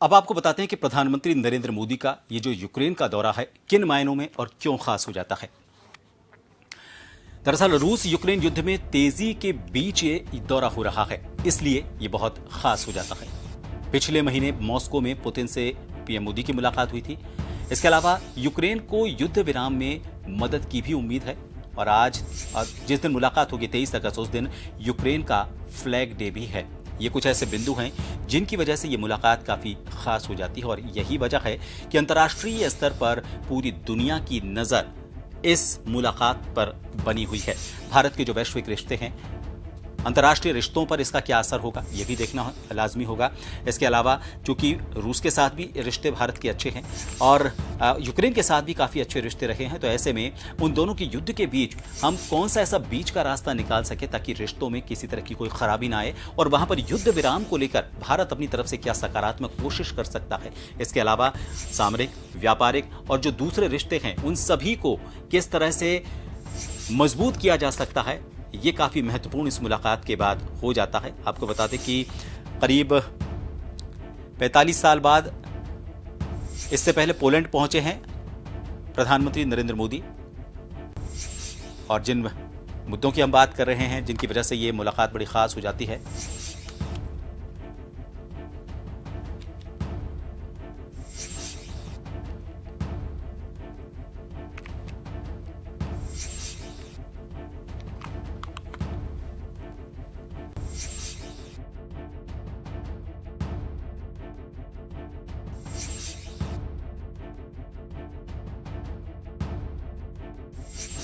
अब आपको बताते हैं कि प्रधानमंत्री नरेंद्र मोदी का ये जो यूक्रेन का दौरा है किन मायनों में और क्यों खास हो जाता है। दरअसल रूस यूक्रेन युद्ध में तेजी के बीच ये दौरा हो रहा है, इसलिए ये बहुत खास हो जाता है। पिछले महीने मॉस्को में पुतिन से पीएम मोदी की मुलाकात हुई थी। इसके अलावा यूक्रेन को युद्ध विराम में मदद की भी उम्मीद है और आज जिस दिन मुलाकात होगी 23 अगस्त, उस दिन यूक्रेन का फ्लैग डे भी है। ये कुछ ऐसे बिंदु हैं जिनकी वजह से ये मुलाकात काफी खास हो जाती है और यही वजह है कि अंतर्राष्ट्रीय स्तर पर पूरी दुनिया की नजर इस मुलाकात पर बनी हुई है। भारत के जो वैश्विक रिश्ते हैं, अंतर्राष्ट्रीय रिश्तों पर इसका क्या असर होगा, यह भी देखना लाजमी होगा। इसके अलावा चूंकि रूस के साथ भी रिश्ते भारत के अच्छे हैं और यूक्रेन के साथ भी काफ़ी अच्छे रिश्ते रहे हैं, तो ऐसे में उन दोनों के युद्ध के बीच हम कौन सा ऐसा बीच का रास्ता निकाल सके ताकि रिश्तों में किसी तरह की कोई खराबी ना आए और वहां पर युद्ध विराम को लेकर भारत अपनी तरफ से क्या सकारात्मक कोशिश कर सकता है। इसके अलावा सामरिक, व्यापारिक और जो दूसरे रिश्ते हैं उन सभी को किस तरह से मजबूत किया जा सकता है, ये काफी महत्वपूर्ण इस मुलाकात के बाद हो जाता है। आपको बता दें कि करीब 45 साल बाद इससे पहले पोलैंड पहुंचे हैं प्रधानमंत्री नरेंद्र मोदी और जिन मुद्दों की हम बात कर रहे हैं, जिनकी वजह से ये मुलाकात बड़ी खास हो जाती है,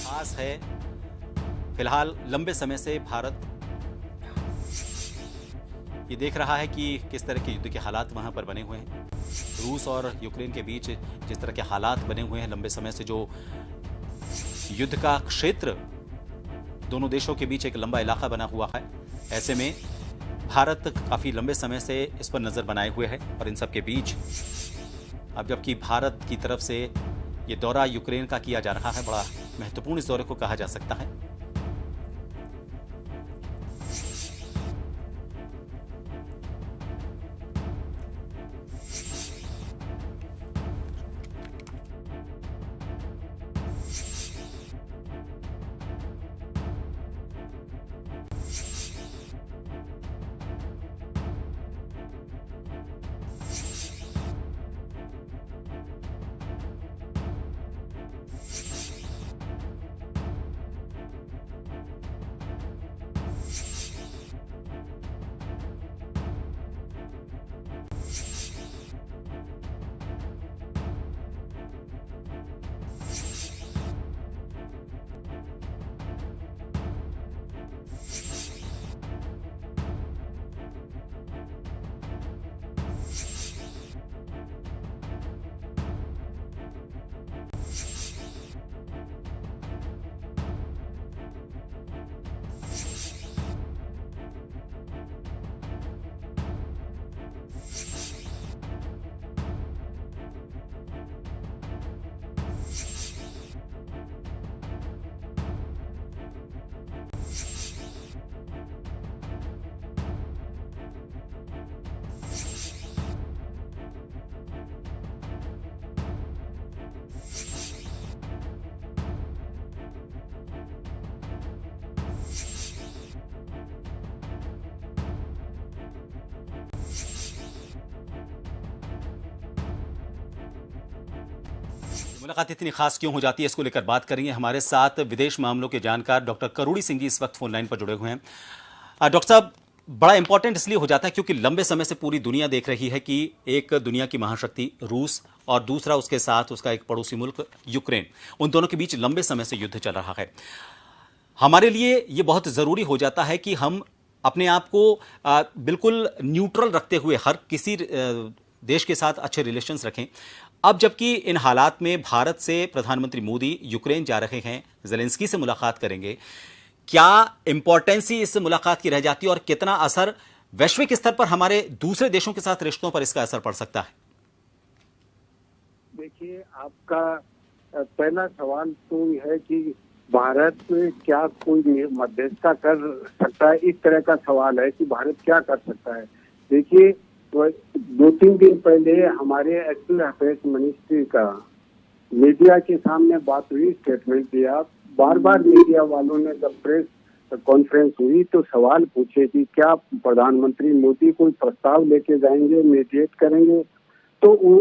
खास है। फिलहाल लंबे समय से भारत ये देख रहा है कि किस तरह के युद्ध के हालात वहां पर बने हुए हैं। रूस और यूक्रेन के बीच जिस तरह के हालात बने हुए हैं, लंबे समय से जो युद्ध का क्षेत्र दोनों देशों के बीच एक लंबा इलाका बना हुआ है, ऐसे में भारत काफी लंबे समय से इस पर नजर बनाए हुए है और इन सब के बीच अब जबकि भारत की तरफ से ये दौरा यूक्रेन का किया जा रहा है, बड़ा महत्वपूर्ण इस दौरे को कहा जा सकता है। मुलाकात इतनी खास क्यों हो जाती है, इसको लेकर बात करेंगे। हमारे साथ विदेश मामलों के जानकार डॉक्टर करुणी सिंह जी इस वक्त फोन लाइन पर जुड़े हुए हैं। डॉक्टर साहब, बड़ा इंपॉर्टेंट इसलिए हो जाता है क्योंकि लंबे समय से पूरी दुनिया देख रही है कि एक दुनिया की महाशक्ति रूस और दूसरा उसके साथ उसका एक पड़ोसी मुल्क यूक्रेन, उन दोनों के बीच लंबे समय से युद्ध चल रहा है। हमारे लिए ये बहुत जरूरी हो जाता है कि हम अपने आप को बिल्कुल न्यूट्रल रखते हुए हर किसी देश के साथ अच्छे रिलेशंस रखें। अब जबकि इन हालात में भारत से प्रधानमंत्री मोदी यूक्रेन जा रहे हैं, ज़ेलेंस्की से मुलाकात करेंगे, क्या इंपॉर्टेंस ही इस मुलाकात की रह जाती है और कितना असर वैश्विक स्तर पर हमारे दूसरे देशों के साथ रिश्तों पर इसका असर पड़ सकता है? देखिए, आपका पहला सवाल तो यह है कि भारत क्या कोई मध्यस्थता कर सकता है, इस तरह का सवाल है कि भारत क्या कर सकता है। देखिए, 2-3 दिन पहले हमारे एक्सटर्नल अफेयर्स मिनिस्ट्री का मीडिया के सामने बात हुई, स्टेटमेंट दिया। बार बार मीडिया वालों ने जब प्रेस कॉन्फ्रेंस हुई तो सवाल पूछे कि क्या प्रधानमंत्री मोदी कोई प्रस्ताव लेके जाएंगे, मीडिएट करेंगे। तो वो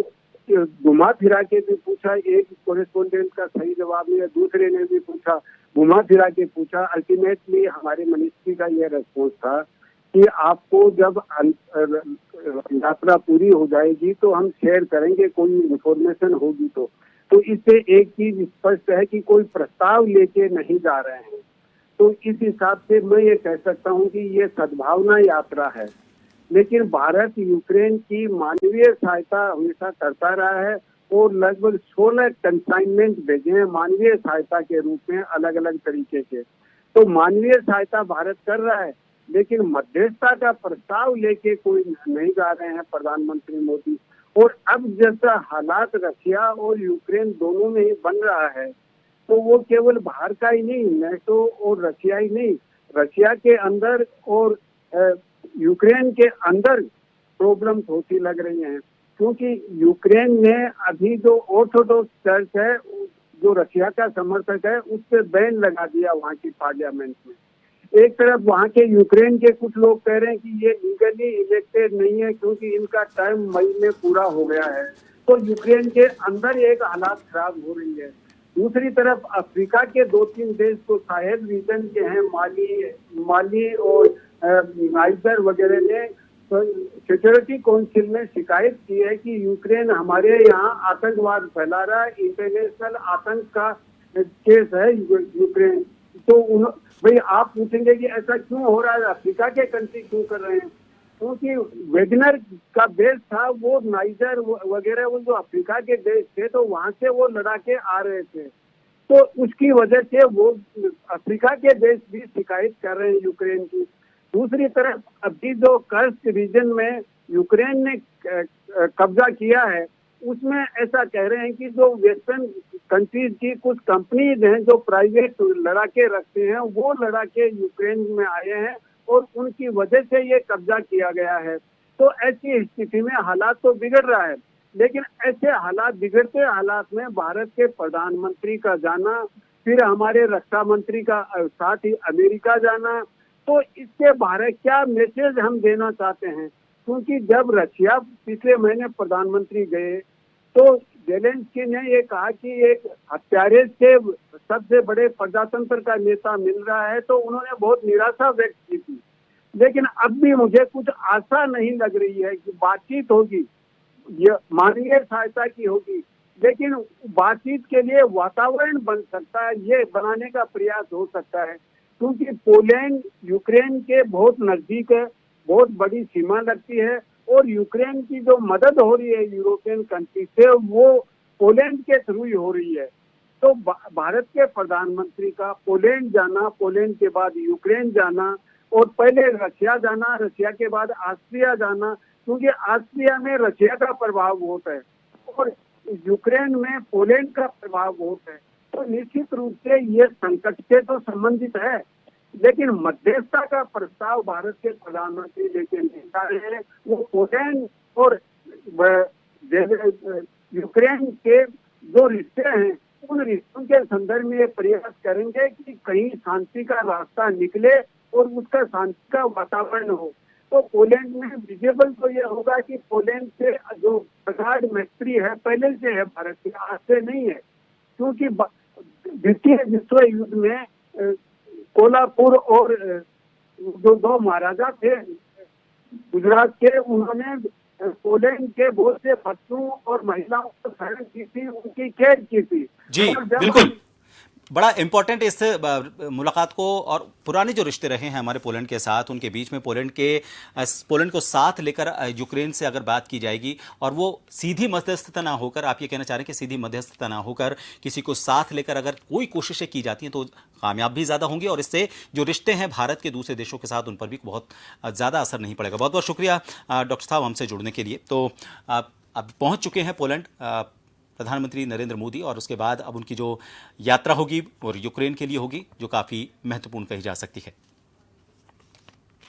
घुमा फिरा के भी पूछा, एक कोरेस्पोंडेंट का सही जवाब नहीं है, दूसरे ने भी पूछा, घुमा फिरा के पूछा। अल्टीमेटली हमारे मिनिस्ट्री का यह रेस्पॉन्स था कि आपको जब यात्रा पूरी हो जाएगी तो हम शेयर करेंगे, कोई इंफॉर्मेशन होगी तो इससे एक चीज स्पष्ट है कि कोई प्रस्ताव लेके नहीं जा रहे हैं। तो इस हिसाब से मैं ये कह सकता हूँ कि ये सद्भावना यात्रा है। लेकिन भारत यूक्रेन की मानवीय सहायता हमेशा करता रहा है और लगभग 16 कंसाइनमेंट भेजे हैं मानवीय सहायता के रूप में, अलग अलग तरीके के। तो मानवीय सहायता भारत कर रहा है, लेकिन मध्यस्थता का प्रस्ताव लेके कोई नहीं जा रहे हैं प्रधानमंत्री मोदी। और अब जैसा हालात रशिया और यूक्रेन दोनों में ही बन रहा है, तो वो केवल बाहर का ही नहीं, नेटो और रशिया ही नहीं, रशिया के अंदर और यूक्रेन के अंदर प्रॉब्लम्स होती लग रही हैं। क्योंकि यूक्रेन में अभी जो ऑर्थोडॉक्स चर्च है, जो रशिया का समर्थक है, उस पर बैन लगा दिया वहाँ की पार्लियामेंट में। एक तरफ वहाँ के यूक्रेन के कुछ लोग कह रहे हैं कि ये लीगली इलेक्टेड नहीं है क्योंकि इनका टर्म मई में पूरा हो गया है। तो यूक्रेन के अंदर एक हालात खराब हो रही है। दूसरी तरफ अफ्रीका के 2-3 देश तो साहेल रीजन के हैं, माली और नाइजर वगैरह ने सिक्योरिटी काउंसिल में शिकायत की है कि यूक्रेन हमारे यहाँ आतंकवाद फैला रहा है, इंटरनेशनल आतंक का केस है यूक्रेन। तो भाई आप पूछेंगे कि ऐसा क्यों हो रहा है, अफ्रीका के कंट्री क्यों कर रहे हैं? क्योंकि वेगनर का बेस था वो नाइजर वगैरह, वो जो अफ्रीका के देश थे, तो वहां से वो लड़ा के आ रहे थे। तो उसकी वजह से वो अफ्रीका के देश भी शिकायत कर रहे हैं यूक्रेन की। दूसरी तरफ अभी जो कर्स्क रीजन में यूक्रेन ने कब्जा किया है, उसमें ऐसा कह रहे हैं कि जो वेस्टर्न कंट्रीज की कुछ कंपनीज हैं जो प्राइवेट लड़ाके रखते हैं, वो लड़ाके यूक्रेन में आए हैं और उनकी वजह से ये कब्जा किया गया है। तो ऐसी स्थिति में हालात तो बिगड़ रहा है, लेकिन ऐसे हालात, बिगड़ते हालात में भारत के प्रधानमंत्री का जाना, फिर हमारे रक्षा मंत्री का साथ ही अमेरिका जाना, तो इससे भारत क्या मैसेज हम देना चाहते हैं? क्योंकि जब रशिया पिछले महीने प्रधानमंत्री गए तो जेलेंस्की ने ये कहा कि एक हत्यारे से सबसे बड़े प्रजातंत्र का नेता मिल रहा है, तो उन्होंने बहुत निराशा व्यक्त की थी। लेकिन अब भी मुझे कुछ आशा नहीं लग रही है कि बातचीत होगी, ये मानवीय सहायता की होगी, लेकिन बातचीत के लिए वातावरण बन सकता है, ये बनाने का प्रयास हो सकता है। क्योंकि पोलैंड यूक्रेन के बहुत नजदीक है, बहुत बड़ी सीमा लगती है, और यूक्रेन की जो मदद हो रही है यूरोपियन कंट्री से, वो पोलैंड के थ्रू ही हो रही है। तो भारत के प्रधानमंत्री का पोलैंड जाना, पोलैंड के बाद यूक्रेन जाना, और पहले रशिया जाना, रशिया के बाद ऑस्ट्रिया जाना, क्योंकि ऑस्ट्रिया में रशिया का प्रभाव बहुत है और यूक्रेन में पोलैंड का प्रभाव बहुत है। तो निश्चित रूप से ये संकट से तो संबंधित है, लेकिन मध्यस्थता का प्रस्ताव भारत के प्रधानमंत्री लेके नहीं जा रहे हैं। वो पोलैंड और यूक्रेन के जो रिश्ते हैं, उन रिश्तों के संदर्भ में प्रयास करेंगे कि कहीं शांति का रास्ता निकले और उसका शांति का वातावरण हो। तो पोलैंड में विजिबल तो ये होगा कि पोलैंड से जो प्रगाढ़ मैत्री है पहले से है भारत के, आज से नहीं है। क्योंकि द्वितीय विश्व युद्ध में कोल्हापुर और जो 2 महाराजा थे गुजरात के, उन्होंने पोलैंड के बहुत से बच्चों और महिलाओं को शरण की थी, उनकी कैद की थी। जी बिल्कुल, बड़ा इंपॉर्टेंट इस मुलाकात को, और पुराने जो रिश्ते रहे हैं हमारे पोलैंड के साथ, उनके बीच में पोलैंड को साथ लेकर यूक्रेन से अगर बात की जाएगी और वो सीधी मध्यस्थता ना होकर, आप ये कहना चाह रहे हैं कि सीधी मध्यस्थता ना होकर किसी को साथ लेकर अगर कोई कोशिशें की जाती हैं तो कामयाब भी ज्यादा होंगी, और इससे जो रिश्ते हैं भारत के दूसरे देशों के साथ उन पर भी बहुत ज्यादा असर नहीं पड़ेगा। बहुत बहुत शुक्रिया डॉक्टर साहब हमसे जुड़ने के लिए। तो अब पहुंच चुके हैं पोलैंड प्रधानमंत्री नरेंद्र मोदी, और उसके बाद अब उनकी जो यात्रा होगी और यूक्रेन के लिए होगी, जो काफ़ी महत्वपूर्ण कही जा सकती है।